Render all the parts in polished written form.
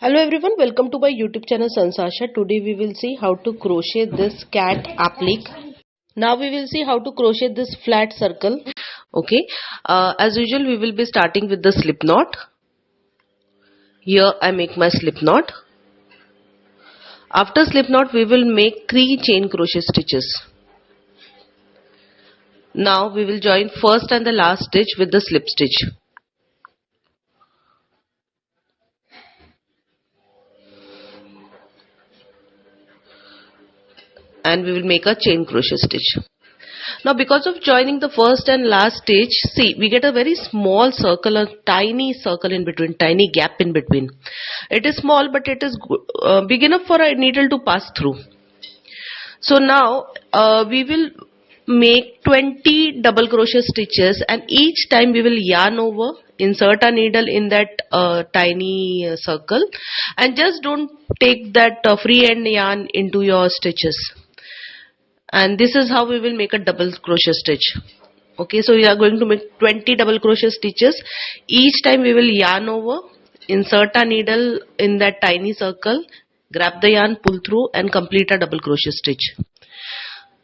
Hello everyone, welcome to my YouTube channel Sanjs Aasha. Today we will see how to crochet this cat applique. Now we will see how to crochet this flat circle. Okay, as usual we will be starting with the slip knot. Here I make my slip knot. After slip knot we will make 3 chain crochet stitches. Now we will join first and the last stitch with the slip stitch. And we will make a chain crochet stitch. Now because of joining the first and last stitch, see we get a very small circle, a tiny circle in between, tiny gap in between. It is small but it is big enough for a needle to pass through. So now we will make 20 double crochet stitches, and each time we will yarn over, insert a needle in that tiny circle, and just don't take that free end yarn into your stitches. And this is how we will make a double crochet stitch. Okay, so we are going to make 20 double crochet stitches. Each time we will yarn over, insert a needle in that tiny circle, grab the yarn, pull through and complete a double crochet stitch.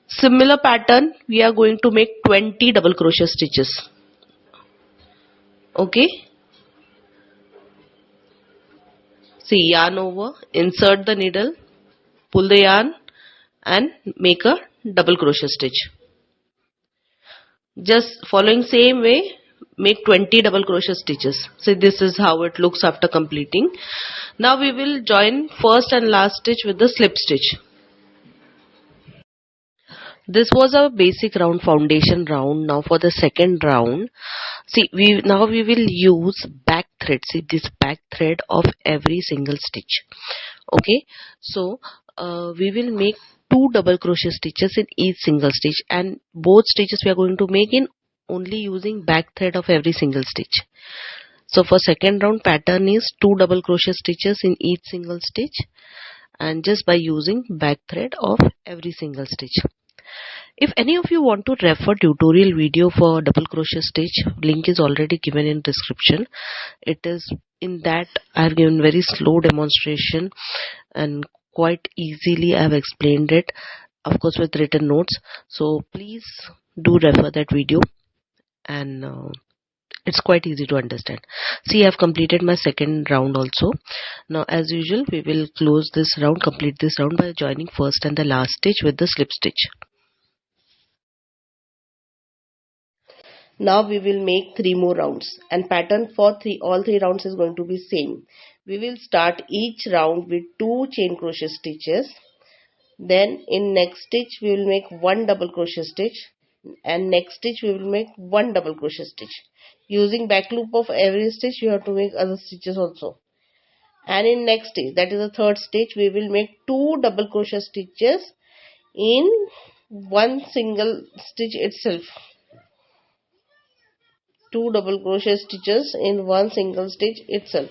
Similar pattern we are going to make 20 double crochet stitches. Okay, see, yarn over, insert the needle, pull the yarn and make a double crochet stitch. Just following same way, make 20 double crochet stitches. So this is how it looks after completing. Now we will join first and last stitch with the slip stitch. This was our basic round, foundation round. Now for the second round, see, we will use back thread. See, this back thread of every single stitch. Okay, so we will make 2 double crochet stitches in each single stitch, and both stitches we are going to make in only using back thread of every single stitch. So for second round, pattern is 2 double crochet stitches in each single stitch, and just by using back thread of every single stitch. If any of you want to refer tutorial video for double crochet stitch, link is already given in description. It is in that I have given very slow demonstration and quite easily I have explained it, of course with written notes. So please do refer that video, and it's quite easy to understand. See, I have completed my second round also. Now as usual we will close this round, complete this round by joining first and the last stitch with the slip stitch. Now we will make 3 more rounds, and pattern for all three rounds is going to be same. We will start each round with 2 chain crochet stitches. Then in next stitch we will make 1 double crochet stitch, and next stitch we will make 1 double crochet stitch. Using back loop of every stitch you have to make other stitches also. And in next stitch, that is the third stitch, we will make 2 double crochet stitches in one single stitch itself. 2 double crochet stitches in one single stitch itself.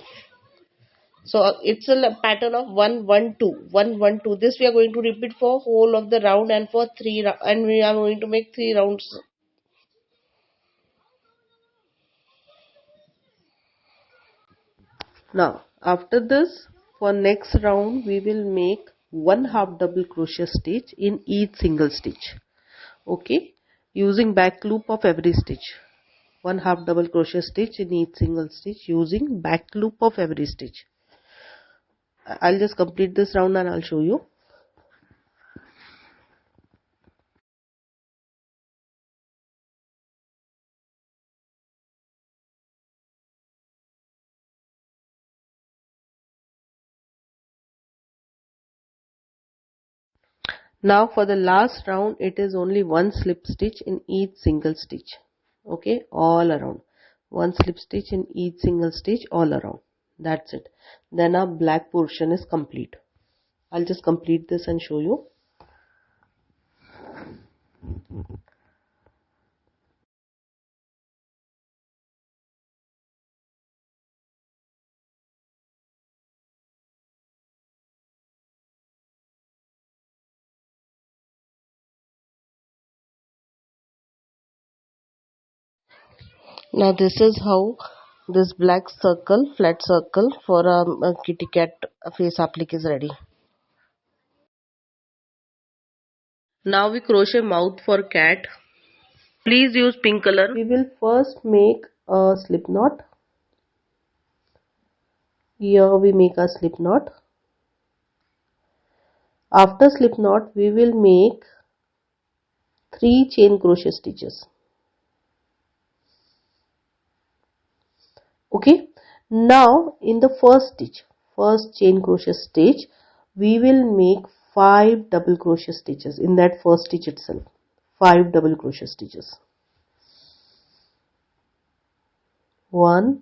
So it's a pattern of 1 1 2 1 1 2. This we are going to repeat for whole of the round, and for 3 and we are going to make 3 rounds. Now after this, for next round we will make 1/2 double crochet stitch in each single stitch. Okay, using back loop of every stitch. 1/2 double crochet stitch in each single stitch using back loop of every stitch. I'll just complete this round and I'll show you. Now for the last round, it is only 1 slip stitch in each single stitch. Okay, all around. 1 slip stitch in each single stitch all around. That's it. Then our black portion is complete. I'll just complete this and show you. Now this is how this black circle, flat circle for a kitty cat face applique is ready. Now we crochet mouth for cat. Please use pink color. We will first make a slip knot. Here we make a slip knot. After slip knot we will make 3 chain crochet stitches. Okay, now in the first chain crochet stitch, we will make 5 double crochet stitches in that first stitch itself. 5 double crochet stitches. 1,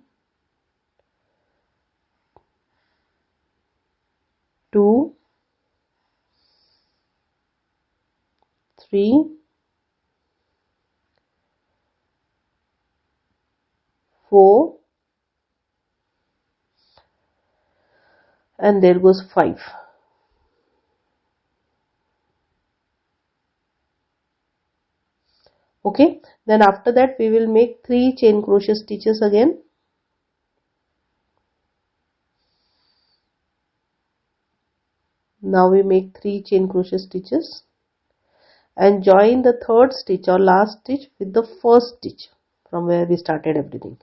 2, 3, 4, and there goes 5. Okay, then after that we will make 3 chain crochet stitches again. Now we make 3 chain crochet stitches and join the third stitch or last stitch with the first stitch from where we started everything.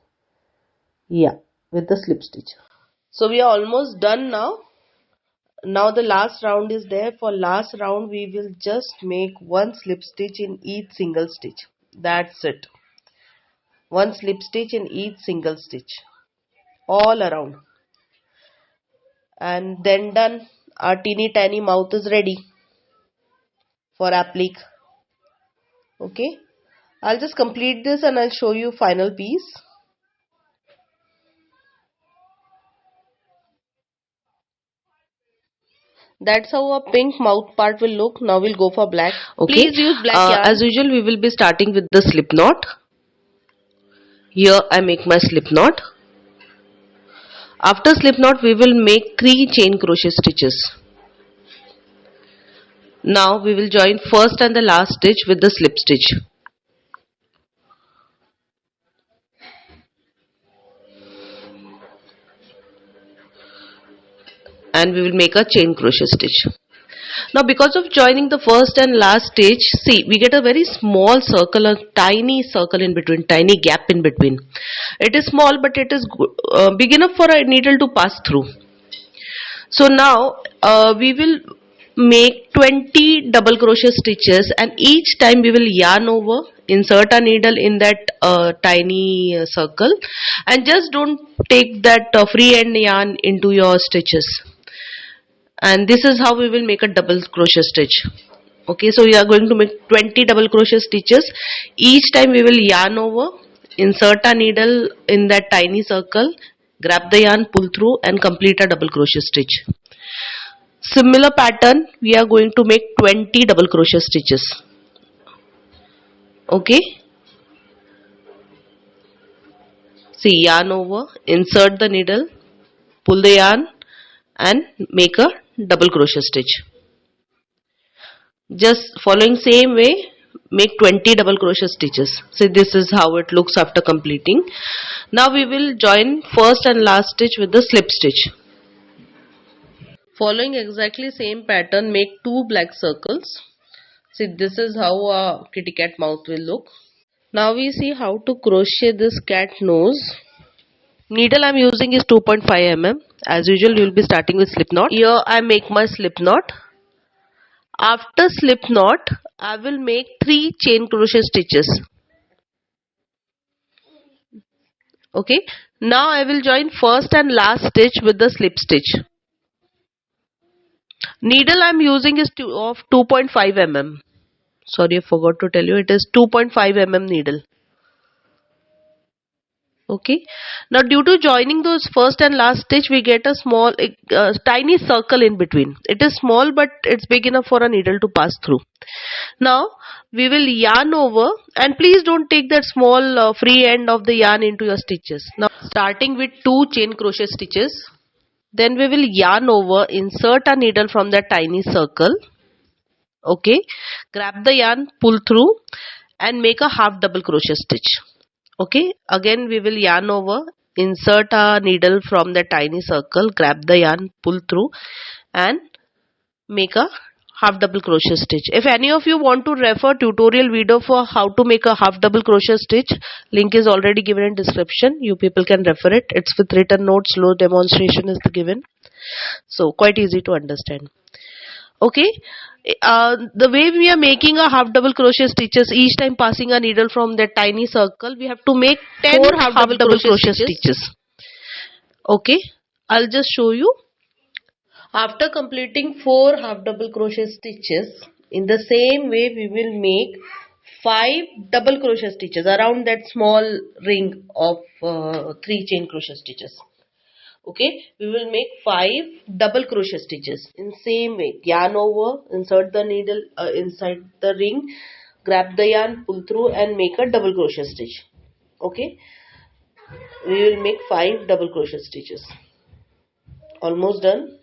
Yeah, with the slip stitch. So we are almost done now. Now the last round is there. For last round we will just make 1 slip stitch in each single stitch. That's it. 1 slip stitch in each single stitch all around, and then done. Our teeny tiny mouth is ready for applique. Okay, I'll just complete this and I'll show you final piece. That's how a pink mouth part will look. Now we'll go for black. Okay. Please use black yarn. As usual, we will be starting with the slip knot. Here I make my slip knot. After slip knot, we will make 3 chain crochet stitches. Now we will join first and the last stitch with the slip stitch. And we will make a chain crochet stitch. Now because of joining the first and last stitch, see, we get a very small circle, a tiny circle in between, tiny gap in between. It is small but it is big enough for a needle to pass through. So now we will make 20 double crochet stitches, and each time we will yarn over, insert a needle in that tiny circle, and just don't take that free end yarn into your stitches. And this is how we will make a double crochet stitch. Okay, so we are going to make 20 double crochet stitches. Each time we will yarn over, insert a needle in that tiny circle, grab the yarn, pull through, and complete a double crochet stitch. Similar pattern, we are going to make 20 double crochet stitches. Okay, see, yarn over, insert the needle, pull the yarn, and make a double crochet stitch. Just following same way, make 20 double crochet stitches. So this is how it looks after completing. Now we will join first and last stitch with the slip stitch. Following exactly same pattern, make 2 black circles. See, this is how a kitty cat mouth will look. Now we see how to crochet this cat nose. Needle I am using is 2.5 mm. As usual, you will be starting with slip knot. Here I make my slip knot. After slip knot, I will make 3 chain crochet stitches. Okay. Now I will join first and last stitch with the slip stitch. Needle I am using is of 2.5 mm. Sorry, I forgot to tell you, it is 2.5 mm needle. Okay, now due to joining those first and last stitch, we get a small tiny circle in between. It is small but it's big enough for a needle to pass through. Now we will yarn over, and please don't take that small free end of the yarn into your stitches. Now starting with 2 chain crochet stitches, then we will yarn over, insert a needle from that tiny circle. Okay, grab the yarn, pull through, and make a half double crochet stitch. Okay, again we will yarn over, insert a needle from the tiny circle, grab the yarn, pull through and make a half double crochet stitch. If any of you want to refer tutorial video for how to make a half double crochet stitch, link is already given in description. You people can refer it. It's with written notes, slow demonstration is given. So quite easy to understand. Okay, the way we are making a half double crochet stitches, each time passing a needle from that tiny circle, we have to make 10 half double crochet stitches. Okay, I'll just show you. After completing 4 half double crochet stitches, in the same way we will make 5 double crochet stitches around that small ring of 3 chain crochet stitches. Okay, we will make 5 double crochet stitches in same way. Yarn over, insert the needle inside the ring, grab the yarn, pull through and make a double crochet stitch. Okay, we will make 5 double crochet stitches. Almost done.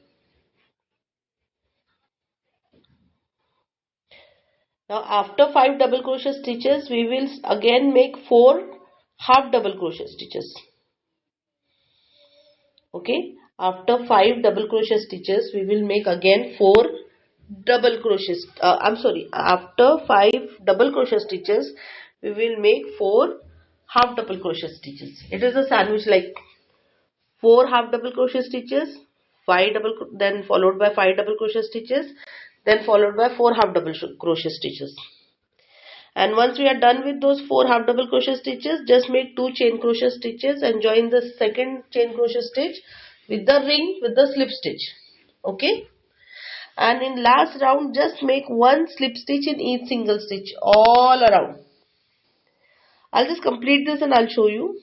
Now after 5 double crochet stitches, we will again make 4 half double crochet stitches. Okay, after 5 double crochet stitches, we will make again 4 double crochet. After 5 double crochet stitches, we will make 4 half double crochet stitches. It is a sandwich like 4 half double crochet stitches, 5 double, then followed by 5 double crochet stitches, then followed by 4 half double crochet stitches. And once we are done with those 4 half double crochet stitches, just make 2 chain crochet stitches and join the second chain crochet stitch with the ring with the slip stitch. Okay, and in last round just make 1 slip stitch in each single stitch all around. I'll just complete this and I'll show you.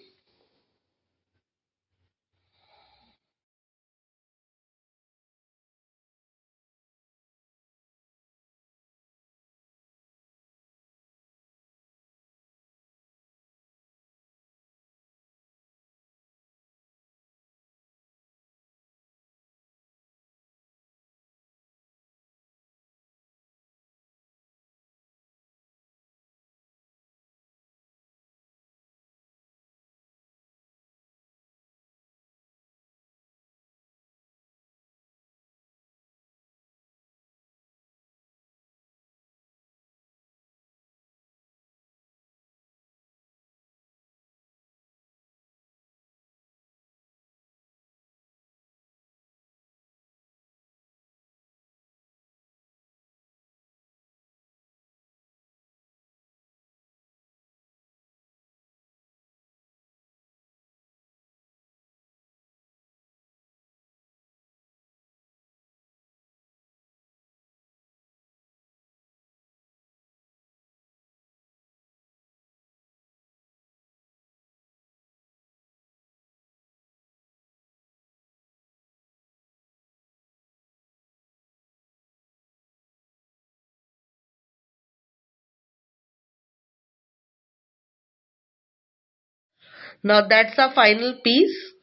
Now that's our final piece.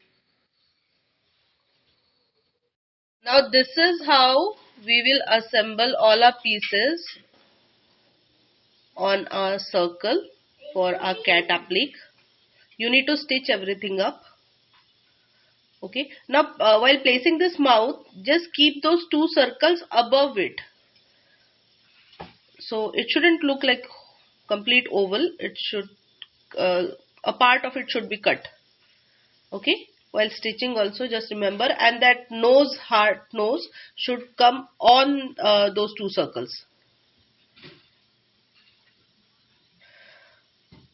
Now this is how we will assemble all our pieces on our circle for our cat applique. You need to stitch everything up. Okay, now while placing this mouth, just keep those 2 circles above it. So it shouldn't look like complete oval. It should a part of it should be cut. Okay, while stitching also just remember, and that nose, heart nose should come on those 2 circles.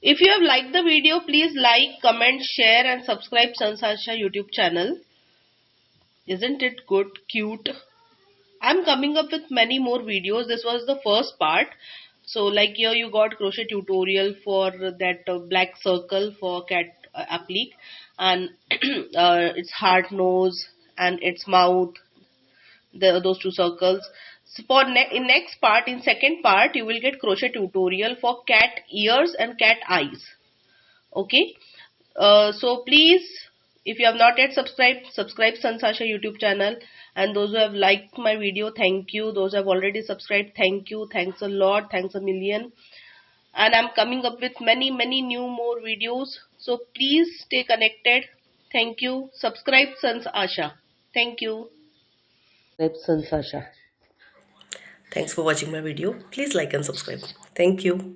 If you have liked the video, please like, comment, share and subscribe Sanjs Aasha YouTube channel. Isn't it good, cute? I'm coming up with many more videos. This was the first part. So like here you got crochet tutorial for that black circle for cat applique, and its heart nose and its mouth, those 2 circles. So for in next part, in second part, you will get crochet tutorial for cat ears and cat eyes. Okay, so please, if you have not yet subscribed, subscribe Sanjs Aasha YouTube channel. And those who have liked my video, thank you. Those who have already subscribed, thank you. Thanks a lot. Thanks a million. And I'm coming up with many new more videos. So please stay connected. Thank you. Subscribe Sanjs Aasha. Thank you. Subscribe Sanjs Aasha. Thanks for watching my video. Please like and subscribe. Thank you.